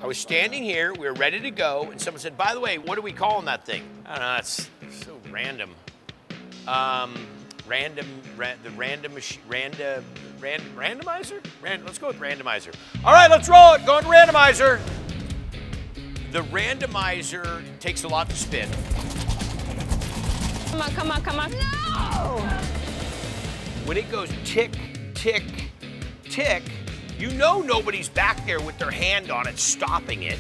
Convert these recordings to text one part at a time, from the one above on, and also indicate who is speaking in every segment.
Speaker 1: I was standing here, we were ready to go, and someone said, by the way, what are we calling that thing? I don't know, it's so random. Randomizer? Let's go with randomizer. All right, let's roll it, going to randomizer. The randomizer takes a lot to spin.
Speaker 2: Come on, come on, come on. No!
Speaker 1: When it goes tick, tick, tick, you know nobody's back there with their hand on it stopping it.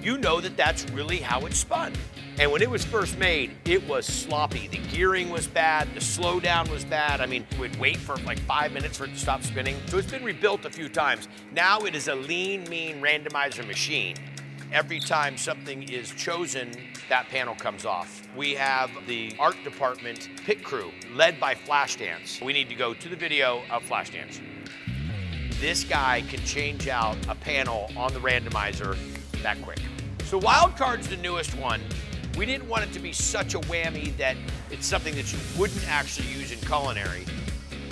Speaker 1: You know that that's really how it spun. And when it was first made, it was sloppy. The gearing was bad, the slowdown was bad. I mean, we'd wait for like 5 minutes for it to stop spinning. So it's been rebuilt a few times. Now it is a lean, mean randomizer machine. Every time something is chosen, that panel comes off. We have the art department pit crew led by Flashdance. We need to go to the video of Flashdance. This guy can change out a panel on the randomizer that quick. So Wildcard's the newest one. We didn't want it to be such a whammy that it's something that you wouldn't actually use in culinary,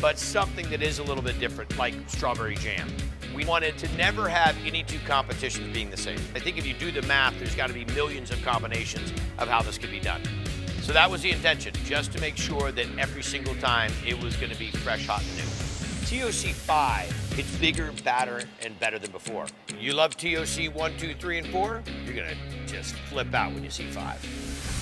Speaker 1: but something that is a little bit different, like strawberry jam. We wanted to never have any two competitions being the same. I think if you do the math, there's got to be millions of combinations of how this could be done. So that was the intention, just to make sure that every single time it was going to be fresh, hot, and new. TOC 5, it's bigger, badder, and better than before. You love TOC 1, 2, 3, and 4? You're going to just flip out when you see 5.